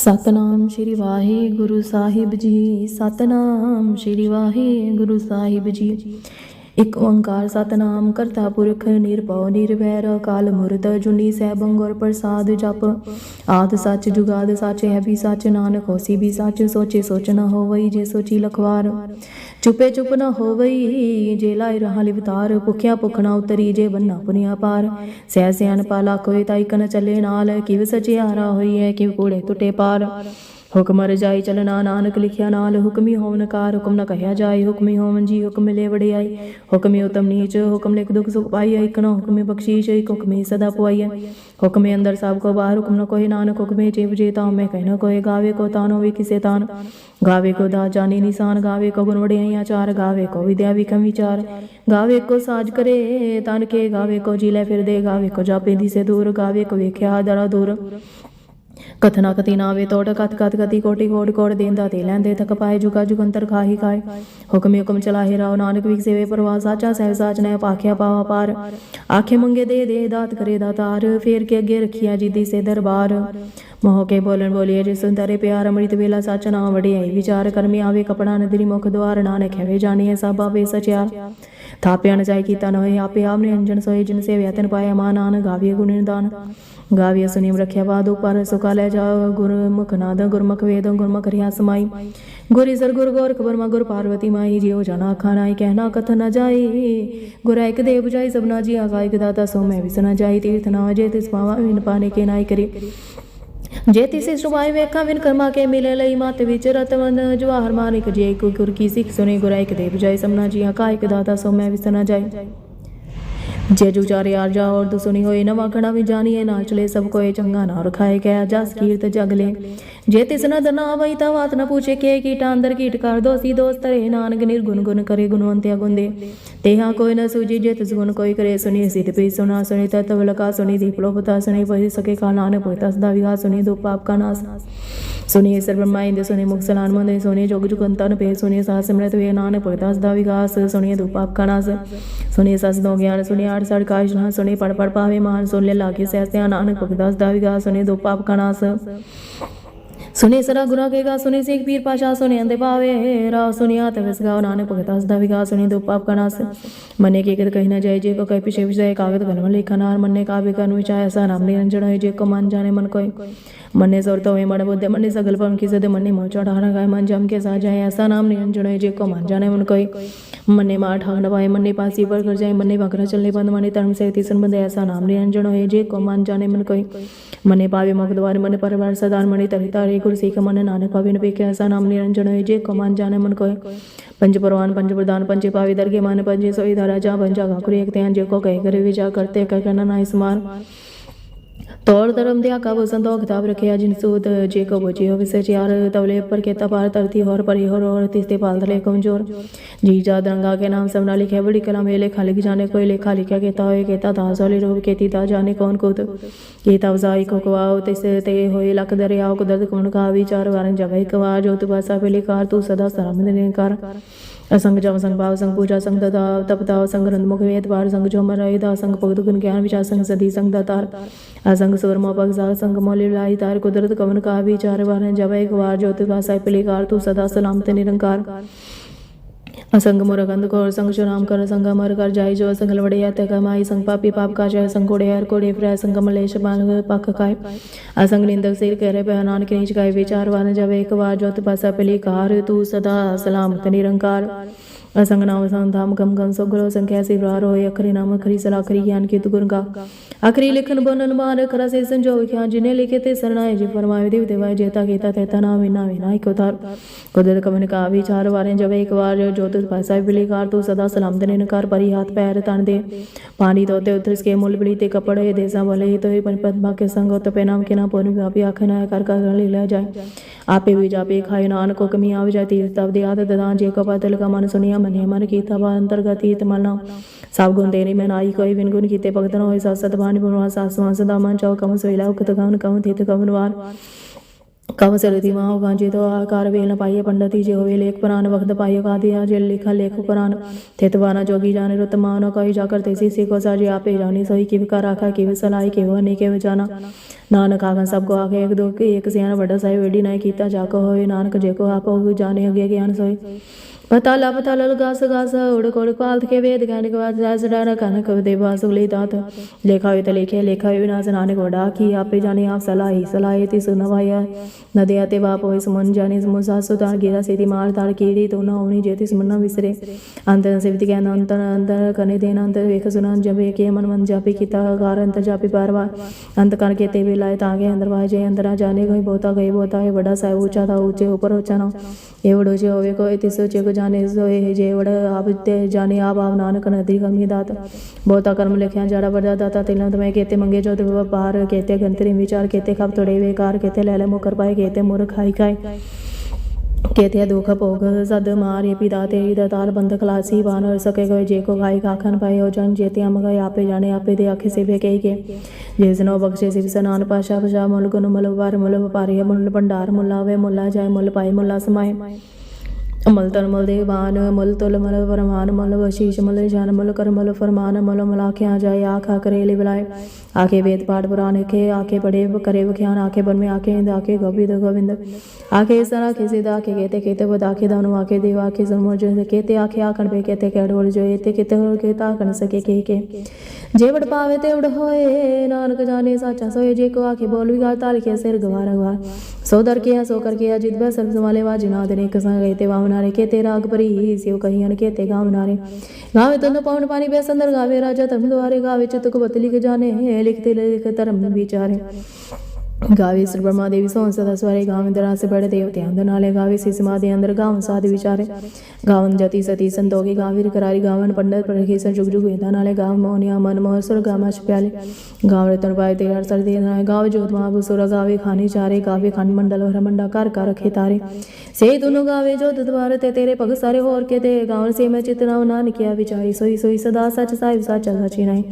ਸਤਨਾਮ ਸ਼੍ਰੀ ਵਾਹਿਗੁਰੂ ਸਾਹਿਬ ਜੀ। ਸਤਨਾਮ ਸ਼੍ਰੀ ਵਾਹਿਗੁਰੂ ਸਾਹਿਬ ਜੀ। ਇੱਕ ਓੰਕਾਰ ਸਤਨਾਮ ਕਰਤਾ ਪੁਰਖ ਨਿਰਭਉ ਨਿਰਵੈਰ ਅਕਾਲ ਮੂਰਤ ਅਜੂਨੀ ਸੈਭੰ ਗੁਰ ਪ੍ਰਸਾਦ ਜਪ। ਆਦਿ ਸੱਚ ਜੁਗਾਦ ਸੱਚ ਹੈ ਵੀ ਸੱਚ ਨਾਨਕ ਹੋਸੀ ਵੀ ਸੱਚ। ਸੋਚੇ ਸੋਚ ਨ ਹੋਵਈ ਜੇ ਸੋਚੀ ਲਖਵਾਰ। ਚੁਪੇ ਚੁਪ ਨ ਹੋਵਈ ਜੇ ਲਾਇ ਰਹਾ ਲਿਵਤਾਰ। ਭੁਖਿਆ ਭੁਖ ਨ ਉਤਰੀ ਜੇ ਬੰਨਾ ਪੁਨੀਆ ਪਾਰ। ਸਹਿ ਸਿਆਣਪਾ ਲੱਖ ਹੋਏ ਤਾਈ ਕਨ ਚੱਲੇ ਨਾਲ। ਕਿਵ ਸਚਿਆਰਾ ਹੋਈ ਹੈ ਕਿਵ ਕੂੜੇ ਟੁੱਟੇ ਪਾਰ। ਹੁਕਮ ਰਜਾਈ ਚਲਣਾ ਨਾਨਕ ਲਿਖਿਆ ਨਾਲ। ਹੁਕਮੀ ਹੋਵਨ ਕਾਰ ਹੁਕਮ ਨ ਕਹਿਆ ਜਾਏ। ਹੁਕਮੀ ਹੋਵਨ ਜੀ ਹੁਕਮ ਮਿਲੇ ਵਡਿਆਈ। ਹੁਕਮੀ ਉਤਮ ਨੀਚ ਹੁਕਮ ਲਿਖ ਦੁਖ ਸੁਖ ਪਾਈ। ਇਕ ਨ ਹੁਕਮੀ ਬਖਸ਼ੀਸ਼ ਇਕ ਹੁਕਮੀ ਸਦਾ ਪੁਆਈ। ਹੁਕਮੇ ਅੰਦਰ ਸਭ ਕੋ ਬਾਹਰ ਹੁਕਮ ਨ ਕੋਏ ਨਾਨਕ। ਹੁਕਮੇ ਜਿਵ ਜੇ ਤਾਉ ਮੈਂ ਕਹਿ ਨ ਕੋਏ। ਗਾਵੇ ਕੋ ਤਾਨ ਹੋਵੇ ਕਿਸੇ ਤਾਨ। ਗਾਵੇ ਕੋ ਦਾਤ ਜਾਣੀ ਨਿਸ਼ਾਨ। ਗਾਵੇ ਕੋ ਗੁਣ ਵਡਿਆਈਆਂ ਚਾਰ। ਗਾਵੇ ਕੋ ਵਿਦਿਆ ਵਿਖਮ ਵਿਚਾਰ। ਗਾਵੇ ਕੋ ਸਾਜ ਕਰੇ ਤਨ ਕੇ। ਗਾਵੇ ਕੋ ਜੀ ਲੈ ਫਿਰਦੇ। ਗਾਵੇ ਕੋ ਜਾਪੇ ਦਿਸੇ ਦੂਰ। ਗਾਵੇ ਕੋ ਵੇਖਿਆ ਦਰਾ ਦੂਰ। ਕਥਨਾ ਕਤੀ ਨਾਵੇ ਤੋੜ ਕਤ ਕਤ ਕਤੀ ਕੋਟੀ ਕੋਟ ਕੋਟ ਦੇਂਦਾ ਤੇ ਲੈਂਦੇ ਥਕ ਪਾਏ। ਜੁਗਾ ਜੁਗੰਤਰ ਖਾਹੀ ਖਾਏ। ਹੁਕਮੇ ਹੁਕਮ ਚਲਾਹੇ ਰਾਓ ਨਾਨਕ ਵਿਖ ਸੇਵੇ ਪਰਵਾਹ। ਸਾਚਾ ਸਹਿਬ ਸਾਚ ਨੇ ਪਾਖਿਆ ਪਾਵਾ ਪਾਰ। ਆਖੇ ਮੰਗੇ ਦੇ ਦੇ ਦਾਤ ਕਰੇ ਦਾਤਾਰ। ਫੇਰ ਕੇ ਅੱਗੇ ਰਖਿਆ ਜਿਦੀ ਸੇ ਦਰਬਾਰ। ਮੋਹ ਕੇ ਬੋਲਣ ਬੋਲੀਏ ਜਿ ਸੁੰਦਰੇ ਪਿਆਰ। ਅੰਮ੍ਰਿਤ ਵੇਲਾ ਸੱਚ ਨਾਮ ਵਡਿਆਈ ਵਿਚਾਰ। ਕਰਮੀ ਆਵੇ ਕਪੜਾ ਨਦਰੀ ਮੁਖ ਦੁਆਰ। ਨਾਨਕ ਹੈਵੇ ਜਾਣੀਏ ਸਭ ਆਵੇ ਸਚਿਆਰ। ਥਾਪਿਆ ਨ ਜਾਏ ਕੀਤਾ ਨ ਹੋਏ ਆਪੇ ਆਪ ਨੇ ਅੰਜਨ ਸੋਏ। ਜਿਨ ਸੇਵਿਆ ਤਿਨ ਪਾਇਆ ਮਾਨ ਆਨ। ਗਾਵੀਏ ਗੁਣ ਨਿਦਾਨ। ਗਾਵੀਏ ਸੁਨੀਮ ਰਖਿਆ ਬਾਦ ਉਪਰ। ਸੁਖਾ ਲੈ ਜਾਓ ਗੁਰਮੁਖ ਨਾਦ। ਗੁਰਮੁਖ ਵੇਦ ਗੁਰਮੁਖ ਰਿਆ ਸਮਾਈ। ਗੁਰ ਈਸਰ ਗੁਰ ਗੋਰਖ ਬਰਮਾ ਗੁਰ ਪਾर्वती माई। जियो जाना आखा नाई कहना कथ न जाई। गुर एक देव बुझाई सबना जी। आगा एक दाता सो मैं विस न जाई। तीर्थ ना जे तिस पावा विन पाने के नाई करी। जे तिसे सुभाए वेखा विन कर्मा के मिले लई। मत विच रतवन जवाहर मानिक। जे गुर की सिख सुने। गुर एक देव बुझाई सबना जी। आगा एक दाता सो मैं विस न जाई। जे जुचारे आर जा और दुसुनी होए। नवा खड़ा भी जानिए ना चले सब कोई। चंगा ना रखाए गया जस कीर्त जगले। जे तिस न दना वही ता बात न पूछे के। कीटा अंदर कीट कर दोषी दोष तरे। नानक निर्गुण गुण करे गुणवंत्या गुंदे। तेहा कोई न सूझी जे तिस गुण कोई करे। सुनी सिद्ध पी सुना सुनी तत्व लका। सुनी दीप लोपता सुनी पहि सके का नानक पोता सदा विघा। सुनी धूप पाप का नाश। सुनी ईश्वर ब्रह्मा इंद्र। सुनी मुख सलान मंदे। सुनी जोग जुगंतन पे। सुनी सास सिमरत वे नानक पोता सदा विघास। सुनी धूप पाप का नाश। सुनी सस दो ज्ञान। सुनी आठ साठ काश ना। सुनी पढ़ पढ़ पावे मान। सुन ले लागे सहस्या नानक पोता सदा विघास। सुनी धूप पाप का नाश। सुने सरा गुना के गा। सुने सिख पीर पाशा। सुने अंधे पावे राव। सुनी आत विस गाओ नानक भगता सदा विघा। सुनी धूप पाप का नाश। मने के कही न जाए जे को कह पिछे विषय। कागत कलम लेखा नार। मन्ने काव्य कर्म विचार। ऐसा नाम निरंजन होय जे को मन जाने मन कोय। मन्ने सुरत होय मन बुद्धि। मन्ने सगल पवन की सद। मन्ने मोह चढ़ाना गाय मन जम के सा जाए। ऐसा नाम निरंजन होय जे को मन जाने मन कोय। मन्ने मार ठाक न पाए। मन्ने पासी पर कर जाए। मन्ने बकरा चलने बंद। मन्ने धर्म से तीसन बंद। ऐसा नाम निरंजन होय जे को मन जाने मन कोय। मन्ने पावे मुख द्वार। मन्ने परवार सदान। मन्ने तरि तारे गुर सीख। मन नानक पावे न पेखे। ऐसा नाम निरंजन होय जे को मन जाने मन कोय। पंच परवान पंच प्रदान पंचे पावे दरगे मान। पंचे सोई धारा जा पंचा घाकुर एक त्यान। जे को कहे करे विचार करते कर करना नाई समार। तौर धर्म दिया का वो संतोख किताब रखे जिन सूत। जे को बोझे हो विसे चार। तवले पर के तपार तरती होर परी होर और तीसते पाल धले कमजोर। जी जा दरंगा के नाम सब ना लिखे। बड़ी कलम है लेखा लिख जाने कोई। लेखा लिखा कहता होए कहता था सोली रोग कहती था जाने कौन कुत। कहता वजाई को कवाओ तिसे ते होए लख दरियाओ को दर्द कौन का। विचार वारन जगह कवा जो तु भाषा पे लिखार। तू सदा सराम निरंकार। असंग जम संग भाव संग पूजा संग दता तपताव संग रंद मुख वेद बार संग जो मराइदा संग भगत गुण ज्ञान विचार संग सदी संग दतार। असंग सुरमा पग संग मौली लाई तार। कुदरत कवन का विचार वारन जब एक बार ज्योति भाषा पिलिकार। तू सदा सलामत निरंकार। असंग मुरगंध कौर संग चुनाम कर। संग अमर कर जाय जो संग लवड़िया ते कमाई। संग पापी पाप का जय। संग कोड़े हर कोड़े फ्रय। संग मलेश बाल पख खाए। असंग निंदक सिर कहरे पे नानक नीच गाय। विचार वान जब एक बार ज्योत पासा पिली कार। तू सदा सलामत निरंकार। असंग नाम संग धाम गम गम सुग्रो संख्या सिवार होय। अखरी नाम अखरी सला अखरी ज्ञान की गुण गा। अखरी लिखन बोलन मार। खरा से संजो विख्यान जिन्हें लिखे ते सरनाए। जी फरमाए देव देवाय जेता केता तेता नाम विना विनाय को तार। कुदरत कवन का विचार वारे जब एक बार ज्योत भाषा पिलिकार। तू सदा सलामत निरंकार। परी हाथ पैर तन दे पानी धोते उतरस के मूल बली ते कपड़े देसा भले। तो पद्मा के संग तपे नाम के ना पूर्ण व्यापी आखे ना कर कर ले जाए। आपे भी जापे खाए नान को कमी आव जाए। तीर्थ तब दे आदत दान जे को पतल का मन सुनिया मने मन की तबा अंतर्गत तीत मलना। सब गुण देने में नाई कोई विन गुण कीते भगतन होय। सत भानी बुनवा सासुआ सदा मन चौ कम सोइला उकत गवन कम थित कवन वार। कव सरती माँ गांजे तो आकार वेल न पाइए पंडित जे होवे लेख पुराण वक्त पाइए का दिया जे लिखा लेख पुराण थे तवाना जोगी जाने रुत मानो कही जाकर तेसी सीखो साजे आपे जानी सोई कि विकार आखा कि सलाई के वो नहीं के जाना नानक आखा सबको आखे एक दो के एक सियान बड़ा साहिब वेडी नहीं कीता जाको होए नानक जेको आप जाने अगे ज्ञान सोई पताला पताल गास गास उड़क उड़क पालत के वेद ज्ञान के बाद रास डारा कनक देवा सुगली तात लेखा हुई तो लेखे लेखा हुई विनाश नानक वडा की आपे जाने आप सलाही सलाही ती सुनवाया नदिया ते बाप होए सुमन जाने मुसा सुतार गिरा सेती मार तार कीड़ी तो ना होनी जेती सुमन विसरे अंतर सेवित ज्ञान अंतर अंतर कने देन अंतर वेख सुनन जब के मन मन जापी किता कार अंतर जापी बार अंत कर के ते लाए तागे अंदर वाह जय अंदरा जाने गई बोता है बड़ा साहब ऊंचा था ऊंचे ऊपर ऊंचा ना एवड़ो जे होवे को इति सोचे को जाने सोए जे वड़ आप ते जाने आप नानक नदी कमी दात बहुता कर्म लिखिया जड़ा बड़ा दाता तिल तुम्हें कहते मंगे जो बाहर कहते गंतरी विचार कहते खप तोड़े बेकार कहते ले मुकर पाए कहते मुर खाई खाए कहते दुख भोग सद मार ये पिता तेरी दताल बंद खलासी बानर सके गए जे को गाय काखन पाए हो जन जेते हम गए आपे जाने आपे दे आखे से कही के जेसनो बख्शे शिव सनान पाशा पशा मुल गुन मुल वार मुल व्यापारी मुल भंडार मुल्ला वे मुल्ला जाय मुल पाए मुल्ला समाए मल तन मल देवान मल तुल मल परमान मल वशीष मल जान मल कर मल फरमान मल मलाख्या जाए आखा करेले बुलाए आखे वेद पाठ पुराण के आखे पढ़े करे बख्यान आखे बन में आखे आखे गोविंद गोविंद आखे सर आखे सीधा आखे कहते कहते बद आखे दानो आखे देव आखे सुनो जो कहते आखे आखन पे कहते कैडोल जो एते कहते हो के ताकन सके के जेवड़ पावे तेवड़ होए नानक जाने साचा सोए जे को आखे बोल विगार ताल के सिर गवार गवार सो दर के सो कर के जिद बस सब वाले वाज ना देने कसा गए ते वामनारे के ते राग परी सिव कहियन के ते गावनारे गावे तन पौन पानी बेसंदर गावे राजा धर्म द्वारे गावे चितक बतली के जाने लिखते लिख धर्म विचारे गावे श्री ब्रह्मा देवी सोन सदा स्वरे गाव दरा से बड़े देवते अंदर नाले गावे सी समाधि अंदर गावन साध विचारे गावन जति सती संतोगी गावीर करारी गावन पंडित परखेसर जुग जुग वेदा नाले गाव मोहनिया मन मोहर सुर गामा प्याले गाव रतन पाए तेर सर दे नाले गाव जोत महाबुसुर गावे खानी चारे गावे खंड मंडल और मंडा कार कार रखे तारे से दोनों गावे जो द्वार ते तेरे पग सारे होर के ते गावन से मैं चितना नान किया विचारी सोई सोई सदा सच साहिब साचा सची नहीं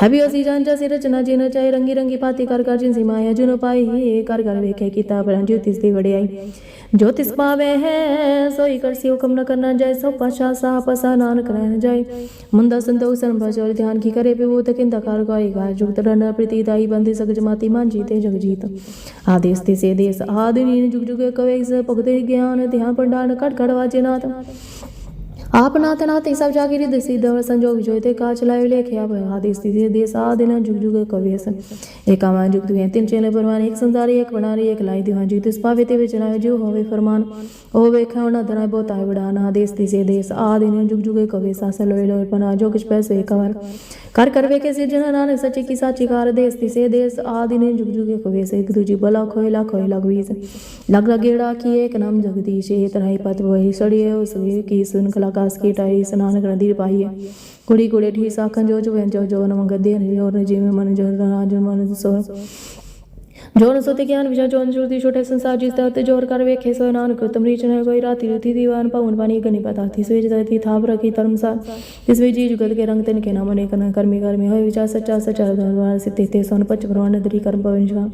हबी ओसी जान जा सिर रचना जिन चाहे रंगी रंगी पाती कर जिन सी माया जुन पाई कर वेखे किताब ज्योतिष दी बड़े आई ज्योतिष पावे है सोई कर सी हुक्म न करना जाए सब पाशा सा पसा नानक रहना जाए मुंदा संतोष सन भजोर ध्यान की करे पे वो तकिंदा कार गाएगा जुगत रन प्रीति दाई बंधे सग जमाती मान जीते जग जीत आदेश ते से देश आदि जुग जुग कवे भगते ज्ञान ध्यान पंडान कट वाजे नाथ आप नाथ नाथ सब जागी रिद सिद्ध संजोग जोते का चलायो लेखे अब आदेश तिथे देश आदिन जुग जुग कवेस एकावन जुग दुहे तीन चले परमान एक संसारी एक बनारी एक लाई दिवा जी तिस पावे ते चलायो जो होवे फरमान ओ वेखा ना धरा बोताय बड़ाना आदेश तिसे देश आदिन जुग जुग कवेस आसल लोय लोय पना जो कुछ पैसे एकवर कर करवे के सिर्जना नानक सच्चे की साची कार देश तिसे देश आदिन जुग जुग कवेस एक दूजी बला खोयला खोयला गवीस लग लगेड़ा की एक नाम जगदीश ए तरह पत वही सड़िए उस की सुन कलाकाश की टाई स्नान नदी पाइए कुड़ी कुड़े ठी साखन जो नम गद्दे और जी में मन जो राज मन सो जोन सोते ज्ञान विचार जोन श्रुति छोटे संसार जिसता ते जोर कर वेखे सो नानक तुम रीच न कोई राती रुति दीवान पवन पानी गनी पता थी स्वे जती थाप रखी धर्मसा इस वे जी जुगत के रंग तन के नाम ने करना कर्मी कर्मी होय विचार सच्चा सच्चा दरबार से ते सोन पच प्रवान दरी कर्म पवन का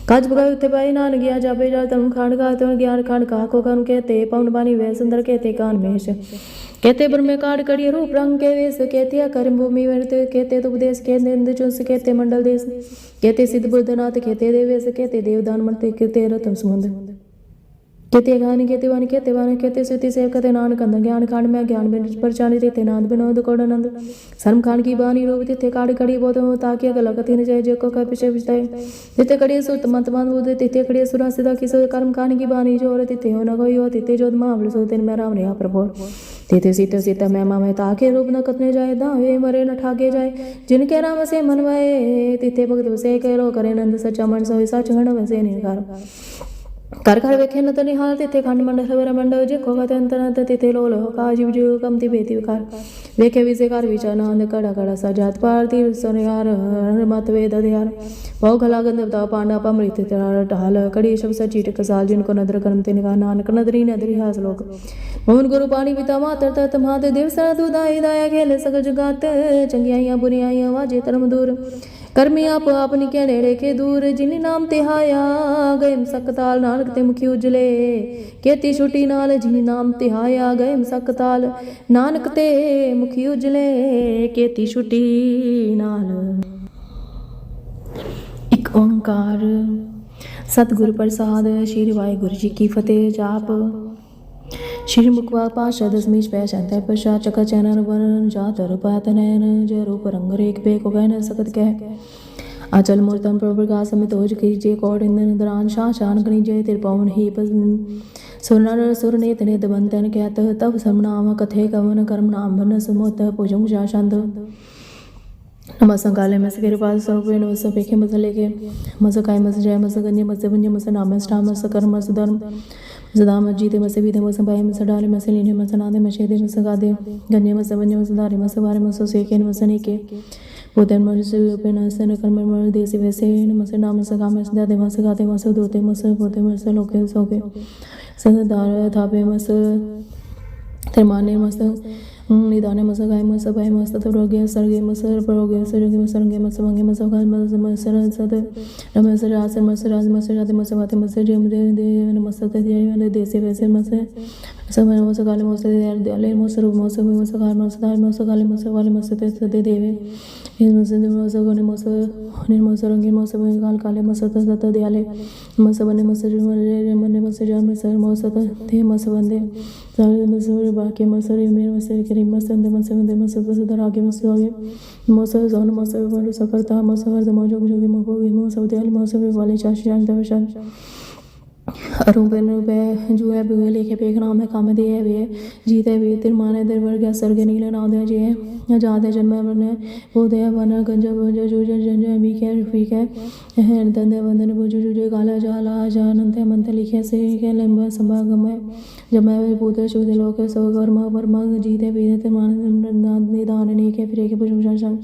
काज भगा उते पाई नान गया जापे जा तम खान का तुम ज्ञान खान का को कन कहते पवन पानी वे सुंदर कहते कान मेष कहते ब्रह्म काड़ कड़ी रूप रंग के वेश कहते कर्म भूमि वर्त कहते उपदेश कहते इंद्र चुंस कहते मंडल देश कहते सिद्ध बुद्धनाथ कहते देवेश कहते देवदान मरते कहते रतन समुद्र कहते गानी कहते वानी कहते वानी कहते सुति सेव कहते नानक अंध ज्ञान खांड में ज्ञान बिन परचानी देते नाद विनोद कोड़नंद शर्म खान की बानी रूप तिथे काड़ कड़ी बोध ताकि गलत न जाए जो को का पिछे पिछताए तिथे कड़ी सुत मत मान बुध तिथे कड़ी सुरा सिदा की सो कर्म खान की बानी जोर तिथे हो न कोई हो तिथे जोद मावल सो दिन में राम रे प्रभु तिथे सीता मैमा में ताके रूप न कतने जाए दावे मरे न ठाके जाए जिनके राम से मनवाए तिथे भक्त से करो करे नंद सच्चा मन सोई सच घण वसे निकार कर कर वेखे न तनि हाल तिथे खंड मंडल हवर मंडल जे को गते अंतरंत तिथे लोलो का जीव जीव कमति बेति विकार वेखे विषयकार विचार नांद कड़ा कड़ा सजात पार तीर सोनियार मत वेद ध्यान बहु खला गंधवता पांडा पमृत तरार ढाल कड़ी शब सचीट कसाल जिनको नदर कर्म तिनका नानक नदरी नदरी हास लोक मोहन गुरु पानी पिता मातर तत महादेव सर दुदाई दाया खेल सग जगात चंगियाइयां बुरियाइयां वाजे धर्म दूर ਕਰਮੀ ਆਪ ਆਪਨੀ ਕਹਿ ਨੇੜੇ ਕੇ ਦੂਰ ਜਿਨੀ ਨਾਮ ਤਿਹਾਇਆ ਗਏ ਮਸਕਤਾਲ ਨਾਨਕ ਤੇ ਮੁਖੀ ਉਜਲੇ ਕੀਤੀ ਛੁੱਟੀ ਨਾਲ ਜਿਨੀ ਨਾਮ ਤਿਹਾਇਆ ਗਏ ਮਸਕਤਾਲ ਨਾਨਕ ਤੇ ਮੁਖੀ ਉਜਲੇ ਕੀਤੀ ਛੁੱਟੀ ਨਾਲ। ਇੱਕ ਓੰਕਾਰ। ਸਤਿਗੁਰ ਪ੍ਰਸਾਦ। ਸ਼੍ਰੀ ਵਾਹਿਗੁਰੂ ਜੀ ਕੀ ਫਤਿਹ। ਜਾਪ। श्री मुखवा पाशा दशमीश पै शंतर प्रशा चक चैनर वरण जातर पात नैन जय रूप रंग रेख पे को गहन सकत कह अचल मूर्तन प्रप्रकाश समित ओज कीजिए कौड़ इंदन दरान शाह शान गणिजय तिरपावन ही सुरनर सुर नेत नेत बंतन कहत तब समनाम कथे कवन कर्म नाम भन समोत भुजंग शासंत नमस्कार काले मस कृपा स्वरूप नमस् पेखे मस लेके मस काय मस जय मस गंजे मस वंजे मस नाम स्टा मस कर्म मस धर्म सदा मजीते मस विधे मस पाए मस डाले मस लीने मस नादे मस दे मस गादे गंजे मस वंजे मस धारे मस वारे मस सेके मस नेके भूतन मस पेन सन कर्म मर देसी वैसे मस नाम मस काम मस दादे मस गाते मस दोते मस भूते मस लोके सोके सदार थापे मस तेमाने मस निदाने मस गाय मस पाए मस तरोगे सरगे मस परोगे सरगे मस रंगे मस वंगे मस गाय मस मस सद नमस रास मस राज मस राते मस वाते मस जम दे दे मस ते देसे वैसे मस सब मस गाले मस दे मस रूप मस मस गाय मस दाल मस गाले मस वाले मस ते सदे देवे मस मस गने मस निर्मस रंगे मस गाल काले मस तत दयाले मस बने मस मन मस जा मस मस ते मस वंदे सारे मस बाके मस मेरे मस करीम मस अंदे मस वंदे मस सदर आगे मस आगे मस जन मस वर सकरता मस हर दम जोग जोगी मो मस दयाल मस वाले चाश जान दवशान अरूपन रूपे जो है बुए लेखे पेख नाम है काम दे वे जीते वे तिरमाने दरवर गया सर्ग नीले नाम दे जे जाते जन्म बने वो दे वन गंज बंज जो जन भी के फी के हैं तंदे वंदन बुजु जुजे काला जाला जानते मंत लिखे से के लंबा समागम है जब मैं पुत्र शुद्ध लोक सो कर्म परम जीते वे तिरमाने निदान ने के फिर के बुजु शासन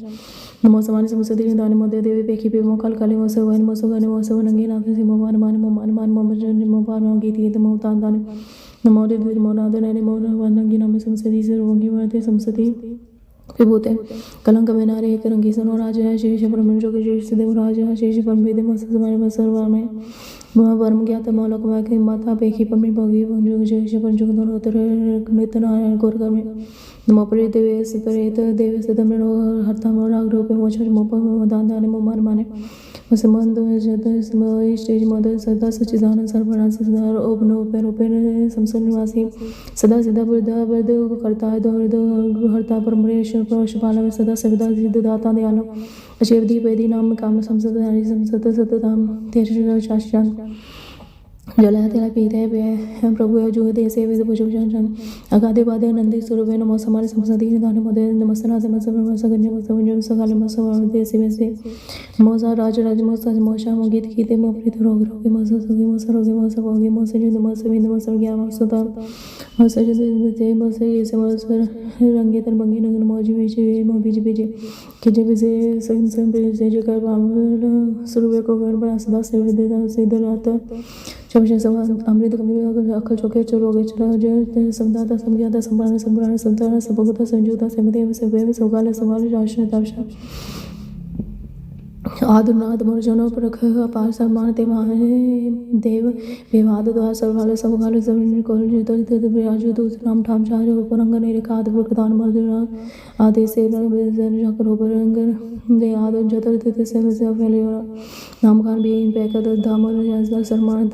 नमो समानि समसति दानि मोदे देवी पेखी पे मोकल काले मोसे वानि मोसे गने मोसे वनंगे नाथ सिमो मान मान मान मोम जन मो पार मो गीति गीत मो तान दानि नमो देवी मो नाद ने मो वनंगे नाम समसति से रोंगी वरते समसति विभूते कलंक में नारे एक रंगी सनो राज है शेष ब्रह्मण जो के शेष देव राज है शेष परम वेद मस समाय मस सर्वा में महा वर्म ज्ञात मोलक वाके माता पेखी परमी भोगी जो शेष पर जो दोनों उतर नित्य नारायण कोर कर में नमो प्रिय देवेश प्रेत देवेश दमनो हरता मोराग रूपे मोचर मोप दान दाने मो मान माने मसमंद जद समय स्टेज मद सदा सचिदानंद सर्वनाश सदा ओपन ओपन ओपन समसन निवासी सदा सिद्ध बुद्ध वरद करता दौरद हरता परमेश्वर पशुपाल सदा सविदा सिद्ध दाता दयालो अशेवदी वेदी नाम काम संसद हरि संसद सतधाम तेरे शासन जला तेला पीते वे प्रभु जो देसे वेद पुजो जन अगादे बादे नंदी सुरवे नमो समारे समसति दाने मोदे नमस्ते नाथ मस मस गंज मस वंज सकाले मस देसे वैसे मोसा राज राज मोसा मोशा मो गीत गीते मो प्रीत रोग रोगे मस सुगे मस रोगे मस भोगे मस जिंद मस विंद मस ज्ञान मस ता मस जिंद ते मस ये समस रंगे तर बंगी नगन मौजी बीजे मो बीज बीजे किजे बीजे सगिन सं बीजे जकर बाम सुरवे को वर बड़ा सदा से वेद से दरात शब्द सवाल अमृत कमरे अखल चौके चलोगे चला जय समदाता समझाता संभालने संभालने संतान सबगता संजुता समदेव सबे सौगाल सवाल राशन तवशा आदुनाथ मोरजनो प्रख अपार सम्मान ते देव विवाद द्वार सर्वाल सबगाल जमीन कोल जुत तित विराजु दूत नाम ठाम चारे उपरंग निरकाद प्रदान मर्दना आदि से जन जकर उपरंग दे आद जतर तित से फैले नाम खान बेन पैकद दामर जसदा सम्मान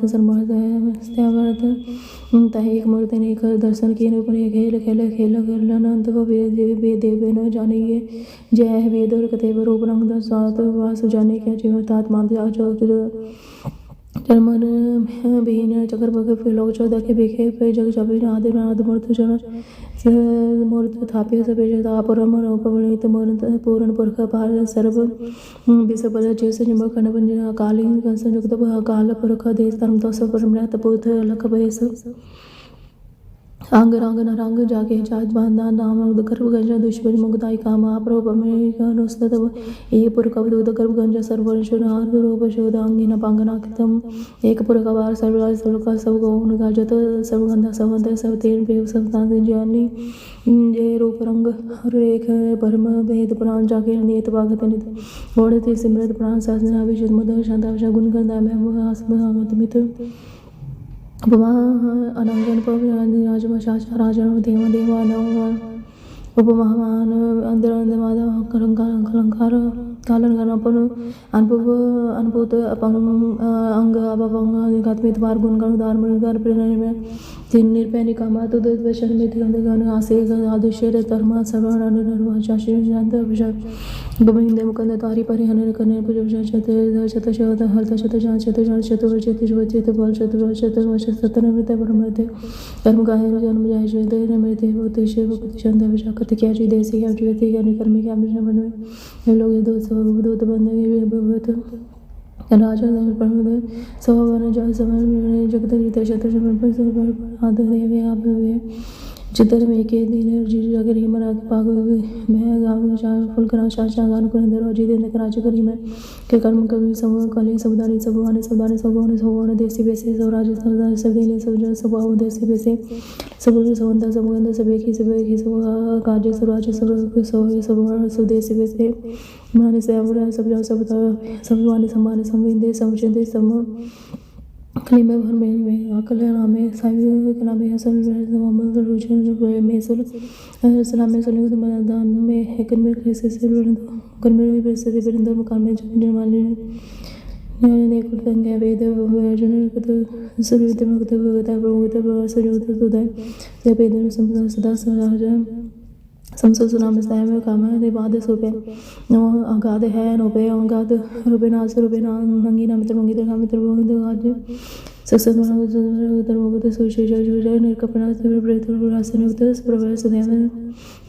स्त्यावर्त तह एक मूर्ति ने कर दर्शन किए अपने खेल खेल खेल कर अनंत को वे देवे न जानेंगे जय वेद और कथेव रूप रंग दसात वास जाने क्या जीवतात मान जर्मन बिहीन चक्र बग फिलोक चौदह के बेखे पे जग जबी आदि नाद मूर्त जन मूर्त थापे सबे जदा परम उपवणित मूर्त पूर्ण पुरख पार सर्व विसबल जैसे जम कण पंजन अकालीन कंस जुगत अकाल पुरख देश धर्म तो सब परम रहत पुथ लख भयस अंग रंग न रंग जाके जात बांधा नाम गर्भ गंजा दुष्परि मुगताई काम आप्रोप अमेरिकानुस्तव एक पुरकव दूध गर्भ गंजा सर्वंशुर आर्ध रूप शोध अंगिन पांगनाकृतम एक पुरकवार सर्वराज सर्वका सब गौन गाजत सर्वगंधा सवंत सब तेन पेव संतान ज्ञानी जय रूप रंग रेख परम भेद पुराण जाके नियत भागत नित वोड़ते सिमरत प्राण शासना विशुद्ध मद शांता गुण गंधा में आसमत मित उपमा अनंगन राजमशाचा राजन देव देवान उपमहान अंदर अंदर माधव अलंकार कालन अपन अनुभव अनुभूत अपंग अंग अपंग गतमित मार गुण गण उदार मृगार प्रेरण में तीन निर्पैनी कामा तो दर्शन में गण आसे आदुष्य धर्म सर्वण निर्वा शास्त्री जानत विशाल गोविंद मुकंद तारी परिहन करने पूजा शत शत शत हर्त शत जान शत जान शत वर्षित वर्षित बल शत वर्षित वर्ष सतन मृत परमृत कर्म गाय जन्म जाय श्वेत मृत होते शिव चंद विशाखत क्या जी देसी क्या जीवती क्या कर्मी क्या मिशन बनवे ये लोग दो सौ दूत बंदे भगवत राजा प्रभुद सवन जल समन जगत गीता शत समर्पण सर्व आदर देवे आप वे चित्र में के दिन जी अगर ही मरा के पाग मैं गाँव चार फुल करा शाशा गान कर अंदर जी दिन कराच करी मैं के कर्म कवि सब कले सबदारी सबवान देसी बेसे सब राज सरदार सब देले सब जन स्वभाव देसी बेसे सब सवंता सबगंध सब एक ही सब कार्य सब राज्य सब सब देसी बेसे माने से अमरा सब जन सब वाने सम्मान संविंदे समचिंदे सम कलिमे भर में अकल नामे साहिब कलामे हसन मोहम्मद रुचन में सुल सलाम में सुनियो तो दान में एकन में कैसे से कर में वैसे से बिरंदर मकान में जमाने ने कुतंगे वेद वजन कत सुरवित मगत भगता प्रभुता सुरवित सुदय से वेद सदा सदा समसो सुनाम सायम काम दे बाद सोपे नो अगाध है नोपे अगाध रुपे नास रुपे ना नंगी नाम मित्र मंगी दर मित्र मंगी दर आज ससद मन उतर मुगत सोशे जय निर्कपना से प्रेत रासन युक्त प्रभव सदैव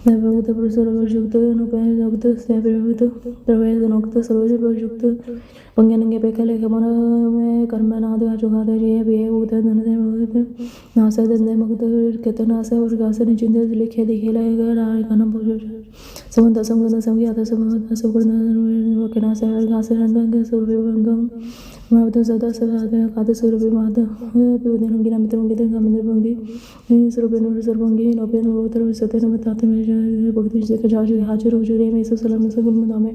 नवगत पुरुषर वर्षुक्त नोपे नोगत सेवयुक्त प्रवेद नोगत सरोज वर्षुक्त पंगे नंगे पे कले के मन में कर्म नाद जुगाद जे बे उत धन दे मुगत नास दंदे मुगत केतनास और गासन चिंदे लिखे दिखे लगेगा राय कनम पूजो समंत समगत समगियात समगत सबगुण केना से गास रंग सुरभि रंगम मावत सदा सदा काद सुरभि माद विदन गिना मित्र मंगी दंगा मंदिर मंगी सुरभि नूर सरबंगी नोपे नोतर सते नमतात में भक्ति से जाज हाजिर हो जुरे में सलाम से गुण मदामे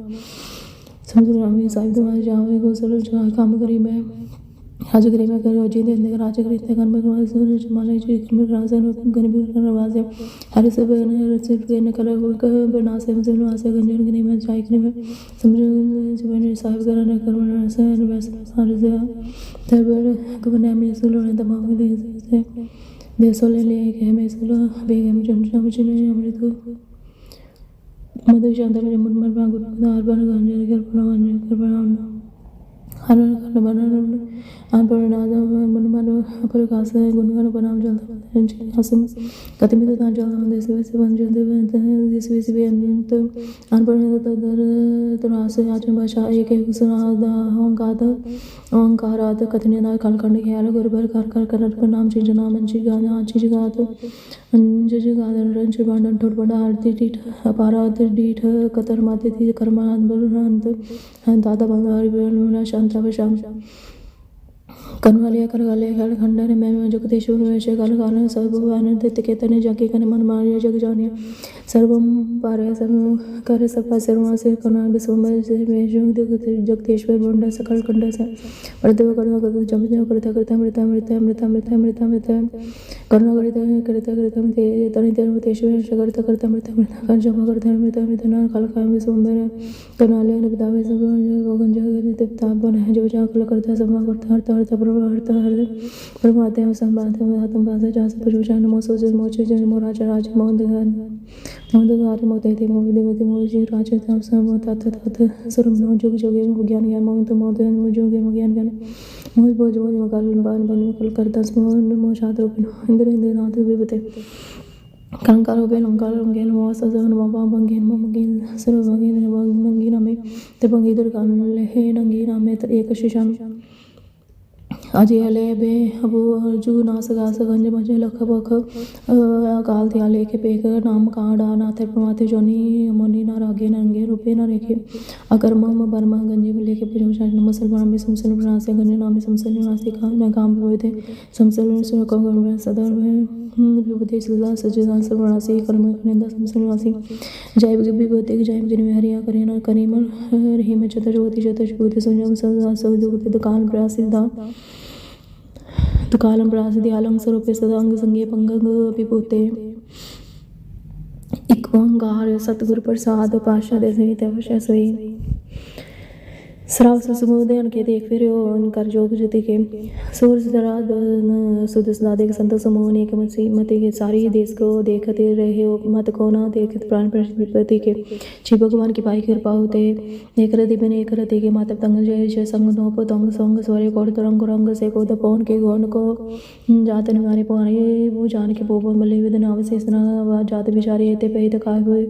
समझ रामी साहिब तुम्हारे जावे को सलो काम करी मैं आज करी मैं कर जी दे अंदर आज करी ते कर्म कर सूरज माला जी कर्म राजन गन भी कर वाजे हर सब ने सिर्फ ने कला को बना से मुझे वासे गंजन करी मैं चाय करी मैं समझ जीवन साहिब करने कर्म राजन वैसे सारे से तब गबने में सुलो ने तमाम दे से सोले ले के मैं सुलो बेगे में जन समझ ने अमृत को मधु शांता मेरे मन मर बागुर दार बन गंजन कर प्रणाम हर कर बना आन पर नादा मन मन पर कास गुणगान बनाम जलता हसम कतिमित तान जल देश वैसे बन जलते देश वैसे भी अंत आन पर दर तरास आचरण भाषा एक एक सुनादा ओंकारात कथनीय काल खंड ख्याल गुरबर कार कर नाम चिंज नाम अंची गाना आची गात अंज गादन रंच बांडन ठोट बड़ा आरती टीठ अपारात डीठ कतर माते थी कर्मा अंत दादा बंगारी शांता शाम कनवालिया करगालिया खल खंडन में जगतेश्वर वैश्य काल काल सर्वभुवन केतन जाके कन मन मारिया जग जानिया सर्वम पारे सर्व कर सपा सर्वा से कना विश्वमय से जगतेश्वर बंड सकल खंड से परदेव करना कर जम जम करता मृत करना करता तनि तेश्वर करता मृत कर जम करता मृत नाल काल काल विश्वमय कनाले पितावे सब गगन जग देवता बन जो जाकल करता समा करता हरता परमात्मा में संबात में आत्म भाषा जास पुरुषा नमो सोज मोचे जन मोराज राज मोदगार मोते ते मोहि देवते मोहि राज ताम सम तत तत सर्व नो जोग जोगे ज्ञान ज्ञान मोह मोते मो जोगे मो ज्ञान ज्ञान मोहि बोझ बोझ मकाल बान बन कल करता स्मो नमो शास्त्र इंद्र इंद्र नाथ विबते कंकार हो बेन अंकार अंगेन मो सजन मो बंगेन मो मंगेन सर्व मंगेन मंगी नामे ते बंगी दुर्गा ले हे नंगी नामे एक शिशाम अजय ले बे अबू अर्जु नास गास गंज मजे लख बख अकाल त्या लेखे पेक नाम काड़ा नाथे प्रमाते जोनी मोनी ना रागे नंगे रुपये ना रेखे अगर मम बर्मा गंजे में लेके पूजा शासन मुसलमान में समसल बनासे गंजे नाम में समसल निवासी का मैं काम पे थे समसल में सुन को गण सदर में विभूति सदा सजदा सर्वनासी कर्म निंदा समसल निवासी जय विभूति जय दिन हरिया करे ना करीमल रहीम चतुर्ज्योति चतुर्भुज संयम सदा सौजुगति दुकान प्रसिद्ध तुकालं प्रासिद्धि आलं स्वरूपे सदांग संगे पंगंग विभूते एक ओंकार सतगुरु प्रसाद पाशा दसवीं तवशा सोई श्राव समुदयन के देख फिर कर जोग जति के सूर्य दराद सुध सदा देख संत समूह ने के मति के सारी देश को देखते रहे हो मत को ना देखत प्राण प्रति के श्री भगवान की पाई कृपा होते एक रति बिन एक रति के माता तंग जय जय संग नोप तंग संग स्वरे कोड तरंग रंग से को पवन के गौन को जात निवारे पवारे वो जान के पोप मले विदन अवशेष न जात विचारे हेते पहित काय हुए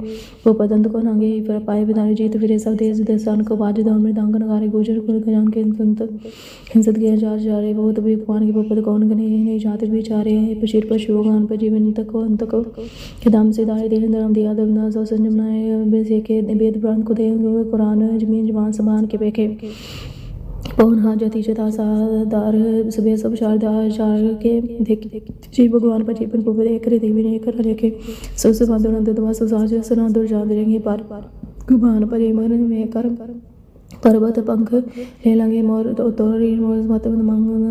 वो पदंत को नागे फिर पाए विधान जीत फिरे सब देश देशान को बाज दौर मृदांगन कार्य गोचर कुल जान के हिंसत के जा रहे बहुत भी भगवान के पद कौन गने नहीं जाते विचारे पशीर पशु गान पर जीवन तक अंत को के दाम से दाए देह धर्म दिया दबना सो संजमनाए बेसे के वेद पुराण को दे कुरान जमीन जबान समान के बेखे पवन हाजती चता सादार सुबह सब शारदा चार के देख श्री भगवान पर जीवन को देख रहे देवी ने कर रखे सो सुबह दवा सुसाज सना दूर जा देंगे पार गुमान पर मन में कर्म पर्वत पंख ले लंगे मोर तोरी मोर मत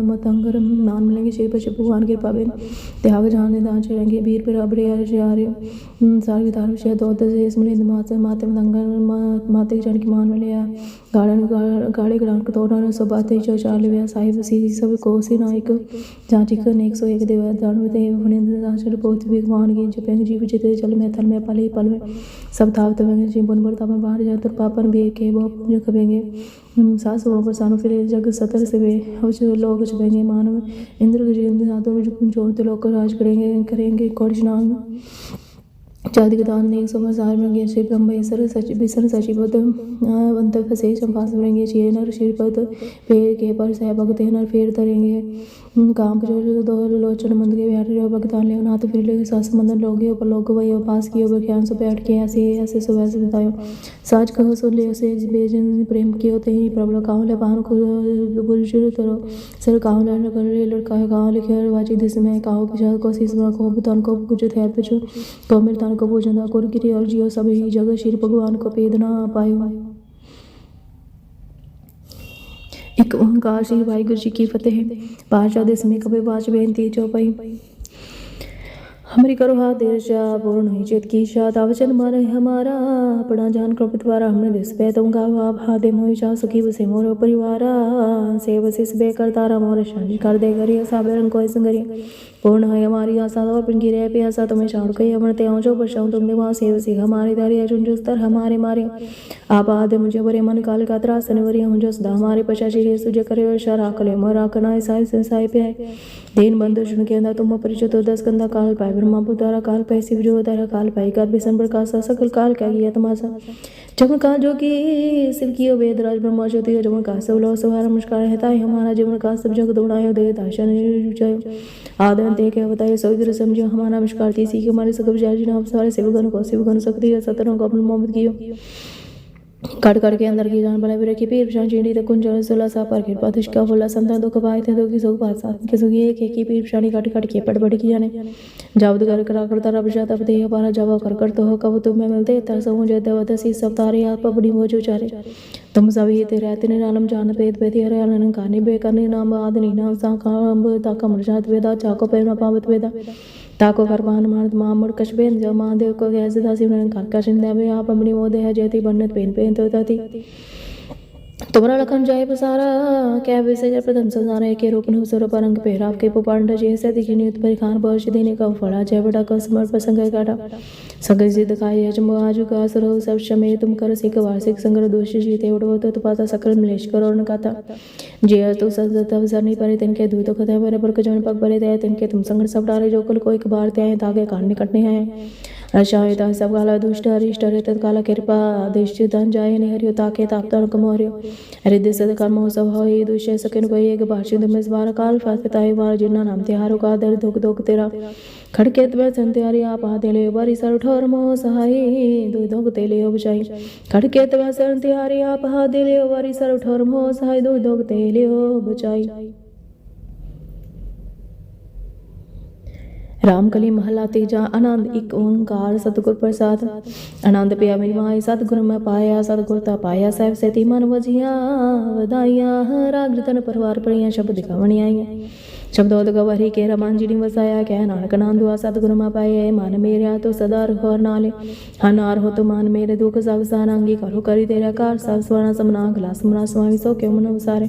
मतंगर मान मिलेंगे श्री पशु भगवान के पावे त्याग जाने दान चलेंगे वीर पर अबरे आर्य सारी विधार विषय दो से स्मृति माते माते मतंगर माते जन की मान मिले गाड़े ग्रांड तोड़न सब बातें जो चार लिया साहिब सी सब को सी नायक जांचिक 101 देव दान देव फुनिंद दाचर बहुत भगवान की जपेंगे जीव जिते जल में थल में पल में सब थाव तवेंगे जीवन बरतावन बाहर जातर पापन भी के वो जो करेंगे सास वो पर सानो फिर जग सतर से वे जो लोग जपेंगे मानव इंद्र के जीवन सातों में जो लोग राज करेंगे कोडिशनांग चादी के दान ने 100 में श्री ब्रह्मेश्वर सचिव विष्णु सचिव अंत फसे चंपास बनेंगे चीरे नर श्रीपद पेड़ के पर सह भगते नर फेर धरेंगे काम जो दो लोचन मंद के बैठ जो भगतान ले नाथ फिर ले सास मंदन लोगे ऊपर लोग वही पास किए बख्यान से बैठ के ऐसे ऐसे सब ऐसे बतायो साज कहो सो ले से बेजन प्रेम किए होते ही प्रबल काव ले बाहर को पुरुष तरो सर काव ले कर ले लड़का काव लिखे वाची दिस में काव पिछा को शीश में को बुतान को कुछ थे पिछो को मिलतान को भोजन को गिरी और जियो सब ही जगह श्री भगवान को पेदना पायो एक ओंकार श्री वाहिगुरु जी की फतेह पांचवा देश में कभी पांच बेनती चौपाई हमारी करो हाथ देर जा पूर्ण हुई चेत की शाद आवचन मारे हमारा अपना जान कृपित द्वारा हमने दिस पे तुम गावा भादे मोहि जा सुखी बसे मोर परिवारा से बसिस बे करतारा मोर शांति कर दे करिए साबे रंग कोई संगरी पूर्ण है हमारी आशा और पिन की रह पे आशा तुम्हें छोड़ के अमरते हो जो बचाऊं तुमने वहां से बसी हमारी दारी अर्जुन जो स्तर हमारे मारे आप आदे मुझे बरे मन काल का त्रास नवरी हम जो सदा हमारे पचाशी रे सुजे करे और शरा कले मोरा कनाए साई संसाई पे है दिन बंधु शुन के अंदर तुम परिचित 10 कंदा काल पाए ब्रह्मा पुतारा काल पाए शिव जो तारा काल पाए कर बिसन प्रकाश सकल काल क्या किया तमाशा जब काल जो की शिव की वेद राज ब्रह्मा ज्योति जब का सब लो सवार नमस्कार रहता है हमारा जीवन का सब जग दौड़ायो दे दाशन आदन ते के बताए सौदर समझो हमारा नमस्कार तीसी के हमारे सकल जाजी नाम सारे शिवगण को शिवगण शक्ति सतरों को अपने मोहम्मद कियो कट के अंदर की जान बने बिरे की पीर शान चींडी तक कुंजल सोला सा पर कृपा दुष्का बोला संता दो कबाए थे दो की सो पासा के सो ये की पीर शानी कट के पड़ की जाने जावद कर करता रब जाता पते पारा जावा कर तो हो कब तुम में मिलते तरस हो जाते वदसी सब तारे आप अपनी मोजो चारे तुम सभी ते रहते ने नाम जान पेद पेति हरे अनन काने बे करने नाम आदनी नाम सा काम ता कमरजात वेदा चाको पेना पावत वेदा ताको करमान मारत मामड़ कशबेन जो महादेव को गैस दासी उन्होंने काका शिंदे में आप अपनी मोदे है जयती बन्नत पेन तो ताती तुम्हारा लखन जाए पसारा क्या विषय प्रथम संसार है के रूप न सुर परंग पेराव के पुपांड जैसे दिखनी उत्परि खान वर्ष देने का फड़ा जय बड़ा का समर प्रसंग काटा संग सिद्ध काय जम आजु का असर हो सब शमे तुम कर सिक वार्षिक संग्रह दोष जीते उड़ो तो पाता सकल मिलेश करो न काता जय तो संसत अवसर नहीं परे तिनके दूत कथे मेरे पर जन पग बरे दे तिनके तुम संग सब डारे जो कल को एक बार ते आए तागे काटने कटने आए रशायता सब काला दुष्ट अरिष्ट हरे तत्काल कृपा दिष्ट धन जाय ने हरियो ताके ताप्तन कमोरियो हृदय सद कर्मो सब होय दुष्य सकिन कोई एक भाषित में बार काल फासताई बार जिन्ना नाम तिहारो का दर दुख दुख तेरा खड़के तवे संत्यारी आप हाथेले बारी सर ठोर मोह सहाय दुख दुख तेले बचाई खड़के तवे संत्यारी आप हाथेले बारी सर ठोर मोह सहाय दुख दुख तेले बचाई। रामकली महला तीजा आनंद एक ओंकार सतगुर प्रसाद आनंद पिया मेरी माई सतगुर में पाया सतगुरता पाया साहब से ती मन वजिया वधाइया राग रतन परवार पड़िया शब्द दिखावणी आईया शब्दोद गवरी के रमान जी ने वसाया कह नानक नांदुआ सतगुरु मा पाए मान मेरा तो सदा रहो नाले हनार हो तो मान मेरे दुख सब सारंगी करो करी तेरा कार सब स्वर्ण समना गला समना स्वामी सो क्यों मन वसारे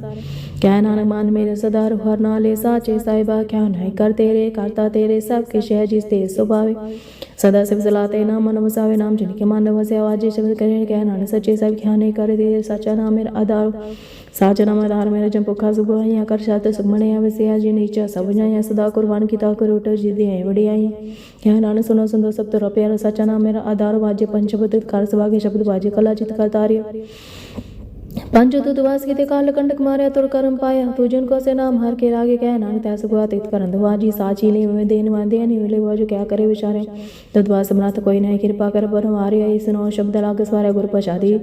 कह नानक मान मेरे सदा रहो नाले साचे साहिबा क्या नहीं कर तेरे करता तेरे सब के शह जिस ते स्वभावे सदा शिव जलाते नाम मन वसावे नाम जिनके मान वसे आवाजे शब्द करे कह नानक सच्चे सब क्या नहीं करे तेरे सच्चा नाम मेरा आधार साचा नाम आधार मेरा जब पुखा सुबह यहाँ कर शात सुमने वसे जी नीचा सब जाया सदा कुर्बान की ताकर उठ जिदे आई बड़ी आई क्या नानक सुनो सुंदर सब तो प्यारा सच्चा नाम मेरा आधार वाजे पंचबद कार सवागे शब्द वाजे कला चित कर तार्य पंच दुदवास की काल कंटक मारे तुर कर्म पाया तू जिनको से नाम हर के रागे कह नानक तैस गुआ तित करंद वाजी साची ले में देन वा देन मिले वाजो क्या करे विचारे दुदवास मनात कोई नहीं कृपा कर पर मारे सुनो शब्द लाग स्वारे गुरु प्रसादी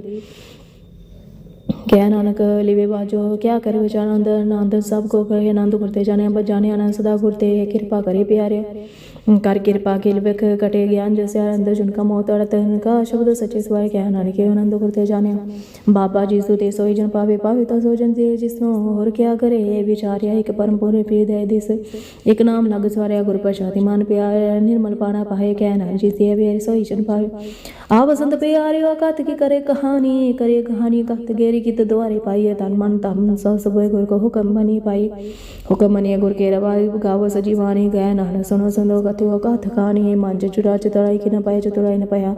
क्या नानक लिवे बाजो क्या करे विचार अंदर नांद सब को कहे आनंद करते जाने बजाने आनंद सदा गुरते कृपा करे प्यारे कर कृपा के लिख कटे ज्ञान जैसे अंदर जिनका मोत अड़त उनका शब्द सच्चे स्वाय क्या नानक के आनंद करते जाने बाबा जी सुते सोई जन पावे पावे तो सो जन दे जिसनो और क्या करे विचार्या एक परम पूरे पी दे दिस एक नाम लग स्वार्या गुरु प्रसादी मान प्यार निर्मल पाना पाए क्या नान जी से वे सोई जन पावे आ वसंत प्यारे कत की करे कहानी कत गेरी की द्वारे पाइए तन मन तम सब गुरु को हुक्म बनी पाई हुक्म बनिए गुरु के रवाई गाव सजीवानी गया नान सुनो सुनो कथो का थकानी मांझ चुरा चतुराई कि न पाया चतुराई न पाया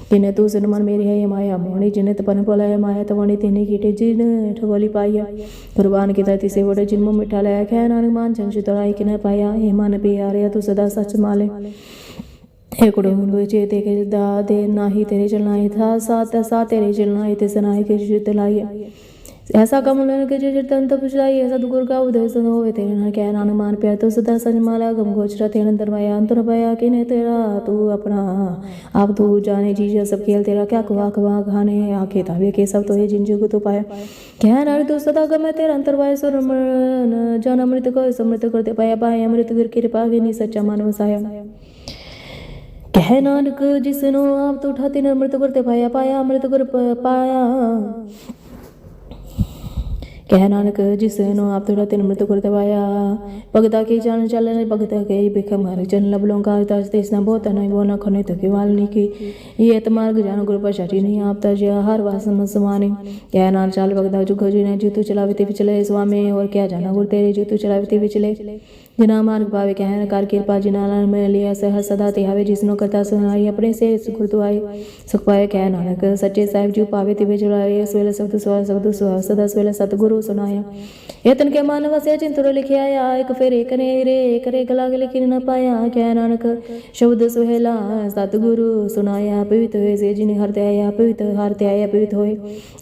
किने तू सुन मन मेरी है माया मोहनी जिन तपन पलाय माया तवनी तेने कीटे जिन ठगोली पाया कुर्बान की धरती से वोटे जिन मुँह मिठा लाया ख्या नान मान चन चतुराई कि न पाया हे मन प्यारे तू सदा सच माले एकड़ो चेते के दा दे ना ही तेरे चलना था सा तेरे चलना ते सनाए के चित लाइए ऐसा कमल के जितन तो पुछलाई ऐसा दुगुर का उदय सन होवे तेरे ना क्या नान मान प्यार तो सदा सच माला गम गोचरा तेरे दरवाया अंतर पाया कि ने तेरा तू अपना आप तू जाने जी सब खेल तेरा क्या कुआ कुआ खाने आके तावे के सब तो ये जिंजू को तो पाया क्या नार तू सदा गमे तेरा अंतर वाय सुर जन अमृत को समृत करते पाया पाया अमृत गिर कृपा के नि सच्चा मानव साया कह नानक जिसनो आप तो उठाते न अमृत करते पाया पाया अमृत कर पाया कह नानक जिसनो आप तो उठाते न अमृत करते पाया भगता के जान चलन भगता के बिखम हर जन लबलों का तेजना बहुत नहीं बोना खने तो के वालनी की ये तमार्ग जान गुरु प्रसादी नहीं आप तज हर वासन समाने कह नान चाल भगता जुग जुने जीतु चलाविते पिछले स्वामी और क्या जाना गुरु तेरे जीतु चलाविते पिछले जिना मार्ग पावे कहन कर कृपा जिना में लिया सह सदा तिहावे जिसनो करता सुनाई अपने से सुख तो आए सुख पाए कह नानक सच्चे साहिब जी पावे तिवे जुड़ाए सवेले शब्द शब्द सदा सवेले सतगुरु सुनाया यतन के मान वसे चिंतुर लिखे आया एक फिर एक ने रे करे गला लिखी न पाया कह नानक शब्द सुहेला सतगुरु सुनाया पवित्र हुए से जिन्हें हरते आया पवित्र हरते आया पवित्र होए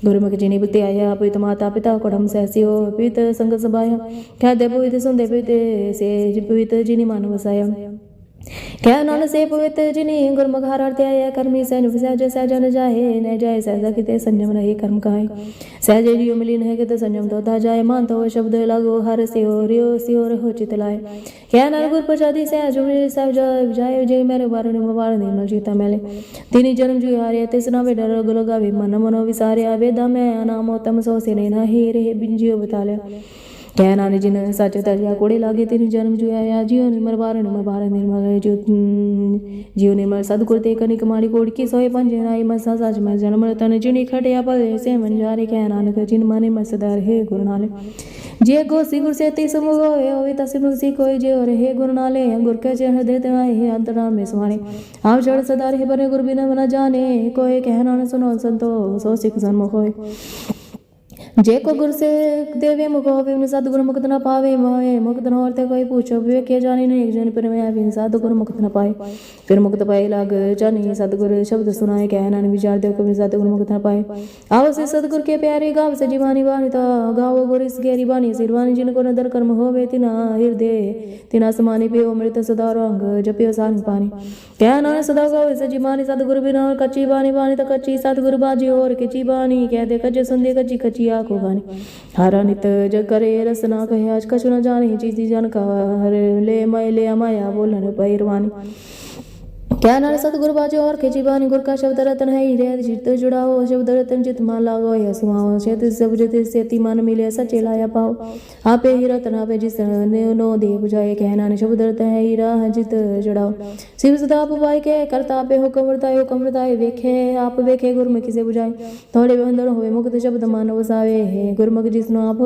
गुरुमुख जिन्हें बुद्धि आया पवित्र माता पिता कोडम सहसी हो पवित्र संग सभाया कह दे पवित्र सुनते पवित्र पवित्र जिनी मान वसाया क्या नान से पवित्र जिनी गुरमुख हरते आया कर्मी सहज सहज सहजन जाए न जाए सहजा किते संयम रहे कर्म काहे सहज रियो मिली न किते संयम तोता जाए मान तो शब्द लागो हर से हो रियो सियो रहो चित लाए क्या नान गुरु प्रसादी सहज सहज जाए जय मेरे बारण बार निर्मल जीता मेले तीन जन्म जु हारे तिसना वे डर गुलगा भी मन मनो विसारे वेदा में नामो तम सो से नहीं ही रे बिंजियो बता ले कह नानी जिन सच तरिया कोड़े लागे तेरी जन्म जो आया जियो निर्मल बार निर्मल जो जियो निर्मल सदगुरु ते कनिक मारी कोड़ की सोए पंजे नाई मसा सच में जन्म तन जिनी खटिया पल से मन जारे कह नानक जिन माने मसदार हे गुरु नाले जे गोसी गुरु से ती समुग होवे तसिम सी कोई जे और हे गुरु नाले गुरु के चरण देते आए हे अंतराल में सुहाने आप जड़ सदार हे बने गुरु बिना न जाने कोई कह नान सुनो संतो सो सिख सन्मुख होए जे को गुर से देवे मुख होवे बिन सतगुरु मुक्त न पावे माए मुक्त न होते कोई पूछो विवेके जानी नहीं जन पर मैं बिन सतगुरु मुक्त न पाए फिर मुक्त पाए लाग जानी सतगुरु शब्द सुनाए कह नान विचार देव कभी सतगुरु मुक्त न पाए आओ से सतगुरु के प्यारे गाव से जीवानी बानी ता गाओ गुर इस गहरी बानी सिरवानी जिनको नदर कर्म होवे तिना हृदय तिना समानी पे अमृत सदा रंग जपियो सान पानी कह नान सदा गाओ से जीवानी सतगुरु बिना कच्ची बानी बानी ता कच्ची सतगुरु बाजी और किची बानी कह दे कच्चे सुन कच्ची कच्ची को गाने हारा नित जग करे रसना कहे आज कछु न जाने चीज़ी जानकार ले मैं ले माया बोलन पैरवानी क्या नारे सतगुरु बाजे और के जीवानी गुर का शब्द रतन है ही रे चित्त जुड़ा हो शब्द रतन चित मान लागो या सुहाओ शेत सब जित सेति मन मिले सचे लाया पाओ आपे ही रतन आपे जिस ने नो दे बुझाए कहना ने शब्द रतन है ही राह जित जुड़ाओ शिव सदा आप पाई के करता आपे हुक्म वर्ताए वेखे आप वेखे गुरमुखी से बुझाए थोड़े बंधन होवे मुक्त शब्द मान वसावे गुरमुख जिसनो आप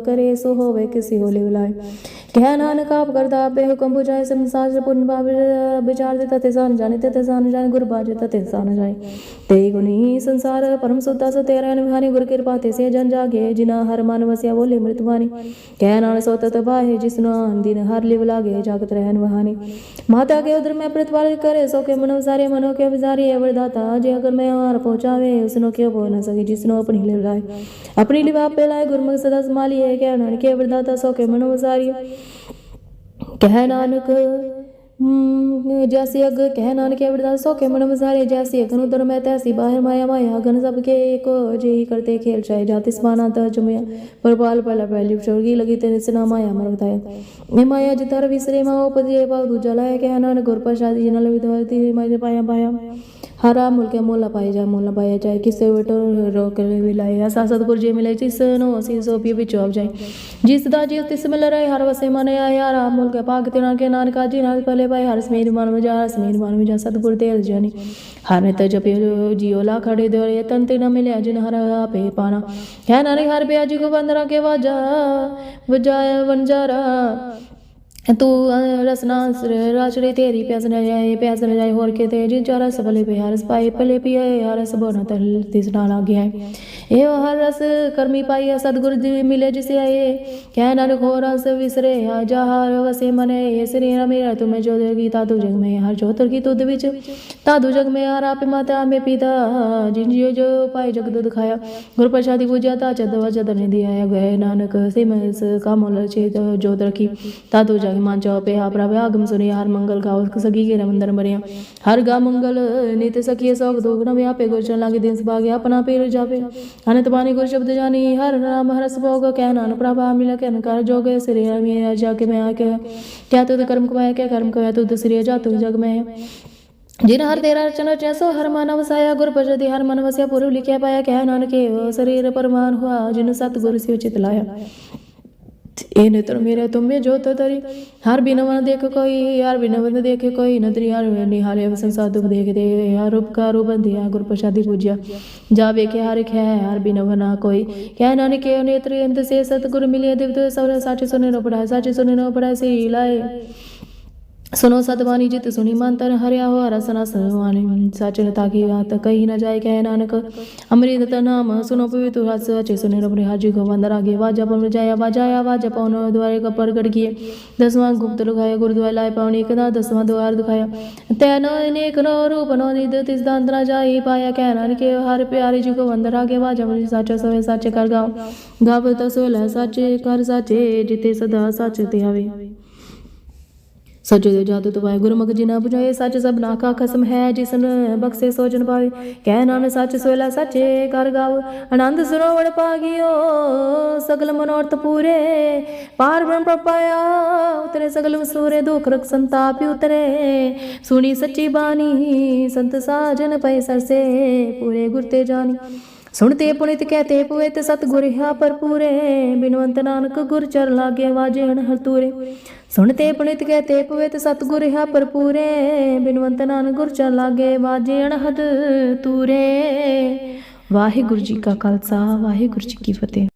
करे सो होवे किसी होले बुलाए कह नानक आप करता आपे हुक्म बुझाए संसार पूर्ण विचार देता ते जाने ते सान जाने गुरु बाजे ते सान जाए ते गुनी संसार परम सुता सो तेरा निभानी गुरु कृपा ते से जन जागे जिना हर मान वसिया बोले मृतवानी कह नान सोत बाहे जिसनो दिन हर लिव लागे जागत रहन वहानी माता के उधर में प्रतिपाल करे सो के मनो सारे मनो के विचारी है वरदाता जे अगर मैं हार पहुंचावे उसनो क्यों बोल न सके जिसनो अपनी लिव लाए अपनी लिव आप पे लाए गुरमुख सदा संभाली है कह नान के वरदाता सो के मनो सारी कह नानक जैसे अग कह नानक वरदाता सो के मन मसारे जैसे अगन उधर मैं तैसी बाहर माया माया अगन सबके एक जे ही करते खेल चाहे जाति स्माना त जमया पर पाल पहला पहली स्वर्गी लगी तेरे से ना माया मर बताया मैं माया जितार विसरे माओ पति पाल दूजा लाया कह नानक गुर प्रसाद जी नल विधवती मैं पाया पाया हरा मुल्के मोला पाए जा मोला पाया जाए किसे बेटो रोक विलाए ऐसा सतगुरु जी मिले जिस नो सी सो पी बिचो अब जाए जिस दा जी तिस मिल रहे हर वसे मन आया यार मुल्के पाक तिना के नानका जी नाल पहले भाई हर समीर मन में जा समीर मन में जा सतगुरु तेल जानी हर ने तज पे जियो ला खड़े दो ये तन तिना मिले जिन हर पे पाना है नानक हर पे आज को बंदरा के वाजा वजाया वंजारा तू रसना राचड़े तेरी प्यास न जाए होर के ते जिन चारा सबले पे हरस पाए पले पिए हरस बोना तल तिसना लागे है ये हर रस कर्मी पाई सतगुरु जी मिले जिसे आए कह नानक हो रस विसरे जा हर वसे मने ये श्री मेरा तुम्हें जो देगी तादू जग में हर जोतर की तुद विच तादू जग में हर आप माता में पिता जिन जियो जो पाए जग दूध खाया गुरु प्रसादी पूजा ता चदवा चदर ने दिया गए नानक से मैं इस कामोल चेत जोत रखी तादू जग मान चाओ पे हा प्रभु आगम सुनी हर मंगल गाओ सगी के रमंदर मरिया हर गा मंगल नित सखिए सौग दोगुना व्यापे गुरचन लागे दिन भाग्य अपना पेर जापे अनंत बानी गुरु शब्द जानी हर नाम हरस भोग कह नान प्रभा मिला कहन कर जोग श्री राम जाके मैं आके क्या तुद कर्म कमाया क्या कर्म कमाया तुद श्री जा तू जग में जिन हर तेरा रचना जैसो हर मानव साया गुरु प्रसादी हर मन वसिया पूर्व लिखा पाया कह नान के शरीर परमान हुआ जिन सतगुरु से उचित लाया ए नेत्र मेरे तुम्हें जो तरी हर बिना मन देख कोई यार बिना बंद देखे कोई नदरी यार निहारे संसार दुख देख दे यार उपकार बंदिया गुरु प्रसादी पूज्या जा बेखे हर खे यार बिना बना कोई क्या नानक के नेत्र अंत से सतगुरु मिले दिव्य सब साचे सुने नो पढ़ाए साचे सुने नो पढ़ाए से लाए सुनो सतवानी जित सुनी मन तन हरिया हो रसना सवानी साचन ताकि बात कही न जाए कह नानक अमृत नाम सुनो पवित्र हस अच्छे सुने रब हाजी को वंदर आगे वाजा पवन जाया वाजा पवन द्वारे का प्रगट किए 10वां गुप्त लुकाया गुरुद्वार लाए पावनी कदा 10वां द्वार दिखाया तैनो अनेक नो रूप नो निद तिस दांत न जाई पाया कह नानक के हर प्यारे जी को वंदर आगे वाजा पवन साचा सोए साचे कर गाव तो सोला साचे कर साचे जिते सदा साचे ते आवे सच दे जादू तो पाए गुरमुख जिना बुझाए सच सब नाका कसम है जिसन बख्शे सोचन पावे कह नान सच सोला सचे कर गाव आनंद सरोवर पागियो सगल मनोरथ पूरे पार ब्रह्म पाया उतरे सगल सूरे दुख रख संताप उतरे सुनी सच्ची बानी संत साजन पै सर से पूरे गुरते जानी सुनते पुनित कहते पुएत सतगुर हा पर पूरे बिनवंत नानक गुर चर लागे वाजे हर तूरे सुनते पुनित कहते पुएत सतगुर हा पर पूरे बिनवंत नानक गुर चर लागे वाजे हद तूरे वाहिगुरु जी का खालसा वाहिगुरु जी की फतेह।